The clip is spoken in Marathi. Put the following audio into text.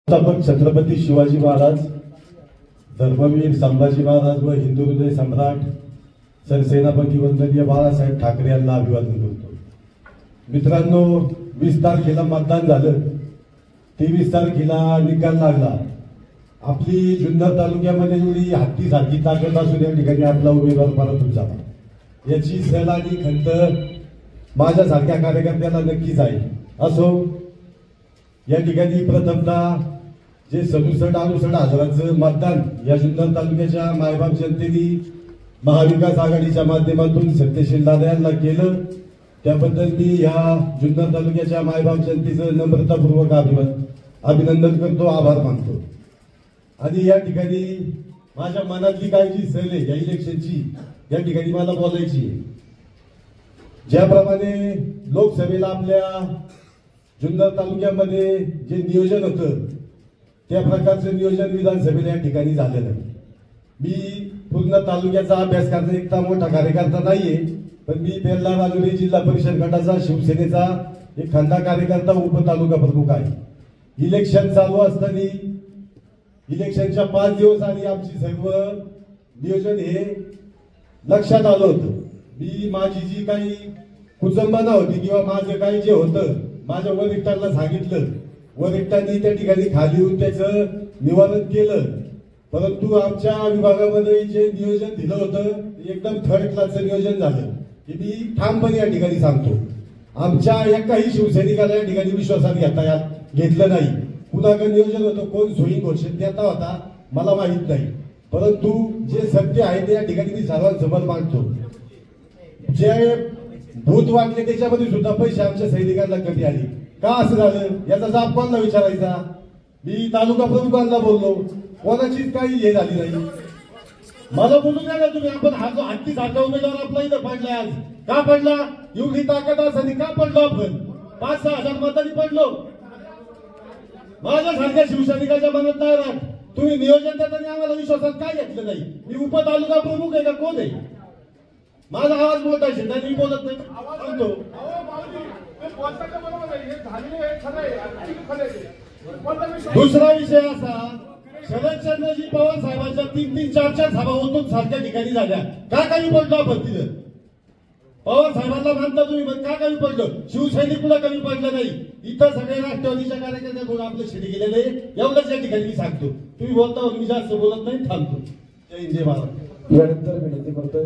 संस्थापक छत्रपती शिवाजी महाराज, धर्मवीर संभाजी महाराज व हिंदू हृदय सम्राट सरसेनापती वंदनीय बाळासाहेब ठाकरे यांना अभिवादन करतो। मित्रांनो, 20 तारखेला मतदान झालं, 23 तारखेला निकाल लागला। आपली जुन्नर तालुक्यामध्ये एवढी हत्ती सारखी ताकद असून या ठिकाणी आपला उमेदवार परतून झाला याची सल आणि खंत माझ्यासारख्या कार्यकर्त्याला नक्कीच आहे। असो, या ठिकाणी प्रथमतः जे 67-68 हजाराचं मतदान या जुन्नर तालुक्याच्या मायबाप जनतेने महाविकास आघाडीच्या माध्यमातून सत्यशील दादा यांना केलं, त्याबद्दल मी या जुन्नर तालुक्याच्या मायबाप जनतेचं नम्रतापूर्वक अभिनंदन करतो, आभार मानतो। आणि या ठिकाणी माझ्या मनातली काय जी सल आहे या इलेक्शनची या ठिकाणी मला बोलायची आहे। ज्याप्रमाणे लोकसभेला आपल्या जुन्नर तालुक्यामध्ये जे नियोजन होतं त्या प्रकारचं नियोजन विधानसभेला या ठिकाणी झालेलं आहे। मी पूर्ण तालुक्याचा अभ्यास करण्याचा इतका मोठा कार्यकर्ता नाहीये, पण मी बेल्ला राजुरी जिल्हा परिषद गटाचा शिवसेनेचा एक खंदा कार्यकर्ता उपतालुका प्रमुख आहे। इलेक्शन चालू असताना इलेक्शनच्या 5 दिवस आधी आमची सर्व नियोजन हे लक्षात आलं होतं। मी माझी जी काही कुचंबना होती किंवा माझं काही जे होतं माझ्या वरिष्ठांना सांगितलं, वरिष्ठांनी त्या ठिकाणी खाली येऊन त्याचं निवारण केलं। परंतु आमच्या विभागामध्ये जे नियोजन दिलं होतं एकदम थर्ड क्लासचं नियोजन झालं, हे मी ठामपणे या ठिकाणी सांगतो। आमच्या एकाही शिवसैनिकाला या ठिकाणी विश्वासात घेतलं नाही। कुणाकडे नियोजन होतं, कोण सोयी घोषित देता होता मला माहित नाही, परंतु जे सत्य आहे ते या ठिकाणी मी सर्वांसमोर मांडतो। जे भूत वाटले त्याच्यामध्ये सुद्धा पैसे आमच्या सैनिकांना कधी आले, का असं झालं याचा जाब कोणाला विचारायचा? मी तालुका प्रमुखांना बोललो, कोणाचीच काही हे झाली नाही। मला बोलू द्या ना तुम्ही, आपण हा जो हत्ती सारखा उमेदवार आपला इथं पडलाय, आज का पडला? एवढी ताकद असताना का पडलो आपण? 5-6 हजार मतांनी पडलो। माझ्यासारख्या शिवसैनिकाच्या मनात नाही राहत, तुम्ही नियोजन देताना आम्हाला विश्वासात काय घेतलं नाही? मी उपतालुका प्रमुख आहे का कोण आहे? माझा आवाज मोठा आहे, मी बोलत नाही। दुसरा विषय असा, शरदचंद्रजी पवार साहेबांच्या 3-3, 4-4 सभा होतून सारख्या ठिकाणी झाल्या, का कमी पडलो आपण तिथं? पवार साहेबांना मानता तुम्ही, पण का कमी पडलो? शिवसैनिक कुठं कमी पडलं नाही? इथं सगळे राष्ट्रवादीच्या कार्यकर्त्यांकडून आपलं शिडी गेलेलं आहे, एवढंच या ठिकाणी मी सांगतो। तुम्ही बोलता, मी जास्त बोलत नाही, थांबतो। जय हिंद, जय महाराज। यानंतर विनंती करतोय